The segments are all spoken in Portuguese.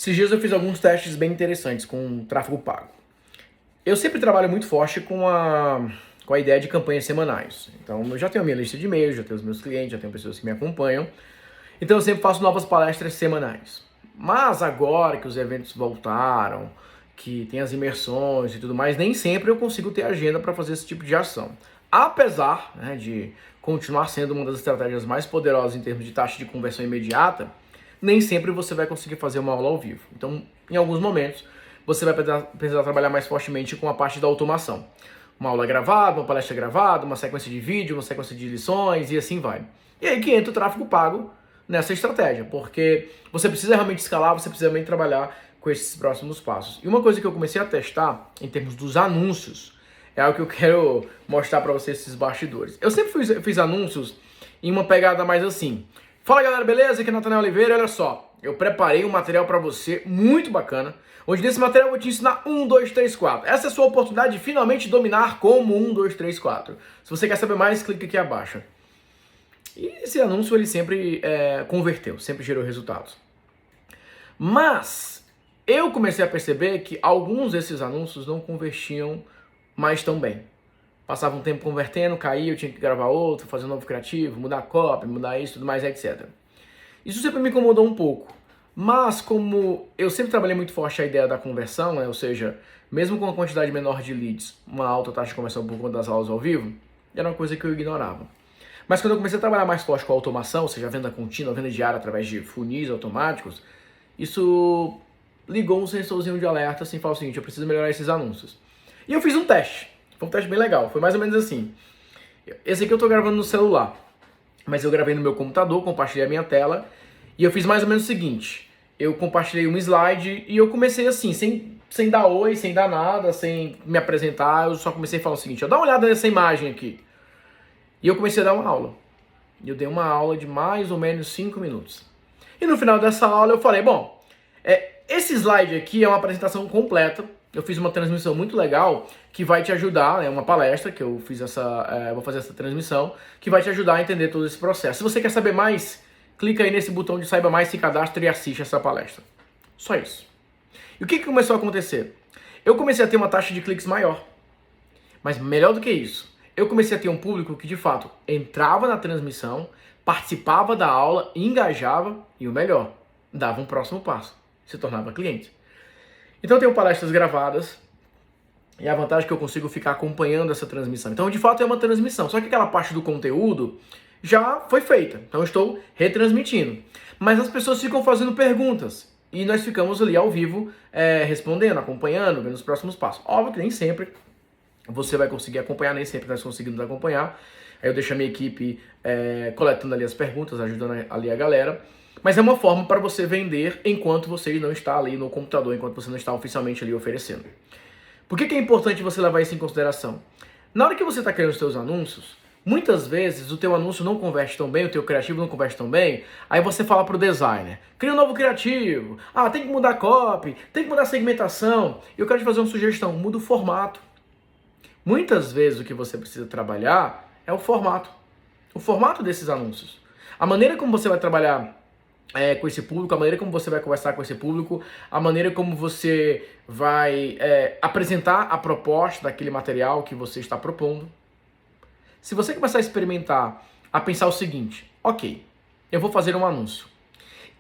Esses dias eu fiz alguns testes bem interessantes com tráfego pago. Eu sempre trabalho muito forte com a ideia de campanhas semanais. Então eu já tenho a minha lista de e-mails, já tenho os meus clientes, já tenho pessoas que me acompanham. Então eu sempre faço novas palestras semanais. Mas agora que os eventos voltaram, que tem as imersões e tudo mais, nem sempre eu consigo ter agenda para fazer esse tipo de ação. Apesar, né, de continuar sendo uma das estratégias mais poderosas em termos de taxa de conversão imediata, nem sempre você vai conseguir fazer uma aula ao vivo. Então, em alguns momentos, você vai precisar trabalhar mais fortemente com a parte da automação. Uma aula gravada, uma palestra gravada, uma sequência de vídeo, uma sequência de lições e assim vai. E aí que entra o tráfego pago nessa estratégia, porque você precisa realmente escalar, você precisa realmente trabalhar com esses próximos passos. E uma coisa que eu comecei a testar em termos dos anúncios é algo que eu quero mostrar para vocês, esses bastidores. Eu sempre fiz anúncios em uma pegada mais assim. Fala galera, beleza? Aqui é Nathanael Oliveira. Olha só, eu preparei um material para você muito bacana, onde nesse material eu vou te ensinar 1, 2, 3, 4. Essa é a sua oportunidade de finalmente dominar como 1, 2, 3, 4. Se você quer saber mais, clique aqui abaixo. E esse anúncio ele sempre converteu, sempre gerou resultados. Mas eu comecei a perceber que alguns desses anúncios não convertiam mais tão bem. Passava um tempo convertendo, caía, eu tinha que gravar outro, fazer um novo criativo, mudar a copy, mudar isso, tudo mais, etc. Isso sempre me incomodou um pouco. Mas como eu sempre trabalhei muito forte a ideia da conversão, né? Ou seja, mesmo com uma quantidade menor de leads, uma alta taxa de conversão por conta das aulas ao vivo, era uma coisa que eu ignorava. Mas quando eu comecei a trabalhar mais forte com a automação, ou seja, a venda contínua, a venda diária através de funis automáticos, isso ligou um sensorzinho de alerta, assim, falou o seguinte, eu preciso melhorar esses anúncios. E eu fiz um teste. Foi um teste bem legal, foi mais ou menos assim. Esse aqui eu tô gravando no celular, mas eu gravei no meu computador, compartilhei a minha tela, e eu fiz mais ou menos o seguinte, eu compartilhei um slide e eu comecei assim, sem dar oi, sem dar nada, sem me apresentar, eu só comecei a falar o seguinte, dá uma olhada nessa imagem aqui. E eu comecei a dar uma aula. E eu dei uma aula de mais ou menos 5 minutos. E no final dessa aula eu falei, bom, esse slide aqui é uma apresentação completa. Eu fiz uma transmissão muito legal que vai te ajudar, é uma palestra que eu fiz vou fazer essa transmissão, que vai te ajudar a entender todo esse processo. Se você quer saber mais, clica aí nesse botão de saiba mais, se cadastra e assiste essa palestra. Só isso. E o que começou a acontecer? Eu comecei a ter uma taxa de cliques maior. Mas melhor do que isso, eu comecei a ter um público que de fato entrava na transmissão, participava da aula, engajava e o melhor, dava um próximo passo, se tornava cliente. Então eu tenho palestras gravadas e a vantagem é que eu consigo ficar acompanhando essa transmissão. Então de fato é uma transmissão, só que aquela parte do conteúdo já foi feita, então eu estou retransmitindo. Mas as pessoas ficam fazendo perguntas e nós ficamos ali ao vivo respondendo, acompanhando, vendo os próximos passos. Óbvio que nem sempre você vai conseguir acompanhar, nem sempre nós conseguimos acompanhar. Aí eu deixo a minha equipe coletando ali as perguntas, ajudando ali a galera. Mas é uma forma para você vender enquanto você não está ali no computador, enquanto você não está oficialmente ali oferecendo. Por que é importante você levar isso em consideração? Na hora que você está criando os seus anúncios, muitas vezes o teu anúncio não converte tão bem, o teu criativo não converte tão bem, aí você fala para o designer, cria um novo criativo, tem que mudar a copy, tem que mudar a segmentação, e eu quero te fazer uma sugestão, muda o formato. Muitas vezes o que você precisa trabalhar é o formato desses anúncios. A maneira como você vai trabalhar com esse público, a maneira como você vai conversar com esse público, a maneira como você vai apresentar a proposta daquele material que você está propondo. Se você começar a experimentar, a pensar o seguinte, ok, eu vou fazer um anúncio.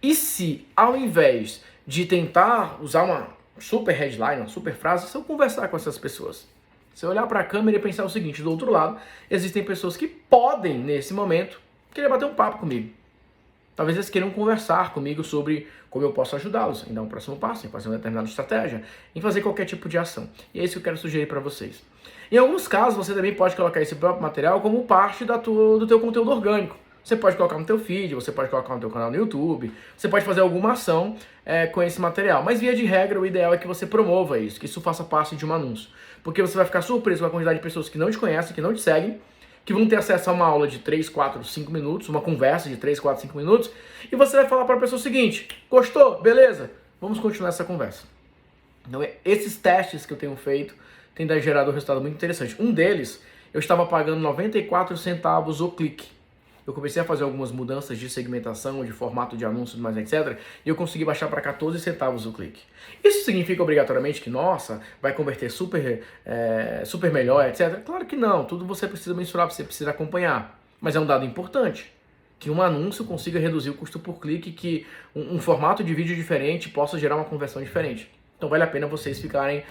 E se ao invés de tentar usar uma super headline, uma super frase, se eu conversar com essas pessoas, se eu olhar para a câmera e pensar o seguinte, do outro lado, existem pessoas que podem, nesse momento, querer bater um papo comigo. Talvez eles queiram conversar comigo sobre como eu posso ajudá-los em dar um próximo passo, em fazer uma determinada estratégia, em fazer qualquer tipo de ação. E é isso que eu quero sugerir para vocês. Em alguns casos, você também pode colocar esse próprio material como parte do teu conteúdo orgânico. Você pode colocar no teu feed, você pode colocar no teu canal no YouTube, você pode fazer alguma ação com esse material. Mas via de regra, o ideal é que você promova isso, que isso faça parte de um anúncio. Porque você vai ficar surpreso com a quantidade de pessoas que não te conhecem, que não te seguem, que vão ter acesso a uma aula de 3, 4, 5 minutos, uma conversa de 3, 4, 5 minutos, e você vai falar para a pessoa o seguinte, gostou? Beleza? Vamos continuar essa conversa. Então, esses testes que eu tenho feito têm gerado um resultado muito interessante. Um deles, eu estava pagando 94 centavos o clique. eu comecei a fazer algumas mudanças de segmentação, de formato de anúncios, mais etc. E eu consegui baixar para 14 centavos o clique. Isso significa obrigatoriamente que, nossa, vai converter super melhor, etc. Claro que não, tudo você precisa mensurar, você precisa acompanhar. Mas é um dado importante, que um anúncio consiga reduzir o custo por clique, que um formato de vídeo diferente possa gerar uma conversão diferente. Então vale a pena vocês ficarem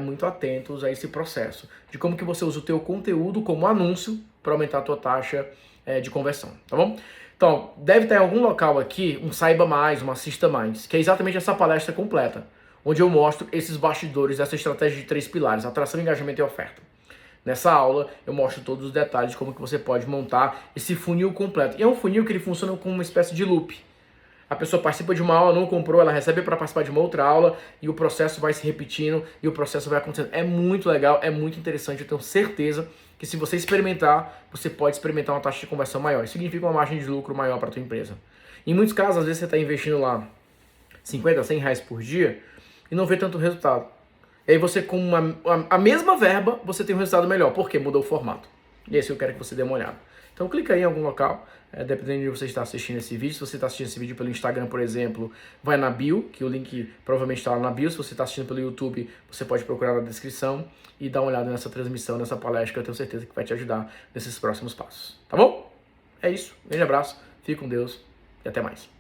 muito atentos a esse processo, de como que você usa o teu conteúdo como anúncio para aumentar a tua taxa de conversão, tá bom? Então, deve estar em algum local aqui um Saiba Mais, um Assista Mais, que é exatamente essa palestra completa, onde eu mostro esses bastidores dessa estratégia de 3 pilares, atração, engajamento e oferta. Nessa aula eu mostro todos os detalhes de como que você pode montar esse funil completo. E é um funil que ele funciona como uma espécie de loop. A pessoa participa de uma aula, não comprou, ela recebe para participar de uma outra aula e o processo vai se repetindo e o processo vai acontecendo. É muito legal, é muito interessante. Eu tenho certeza que se você experimentar, você pode experimentar uma taxa de conversão maior. Isso significa uma margem de lucro maior para a tua empresa. Em muitos casos, às vezes você está investindo lá 50, 100 reais por dia e não vê tanto resultado. E aí você, com a mesma verba, você tem um resultado melhor. Por quê? Mudou o formato. E é isso que eu quero que você dê uma olhada. Então clica aí em algum local, dependendo de onde você está assistindo esse vídeo. Se você está assistindo esse vídeo pelo Instagram, por exemplo, vai na bio, que o link provavelmente está lá na bio. Se você está assistindo pelo YouTube, você pode procurar na descrição e dar uma olhada nessa transmissão, nessa palestra, que eu tenho certeza que vai te ajudar nesses próximos passos. Tá bom? É isso. Grande abraço, fique com Deus e até mais.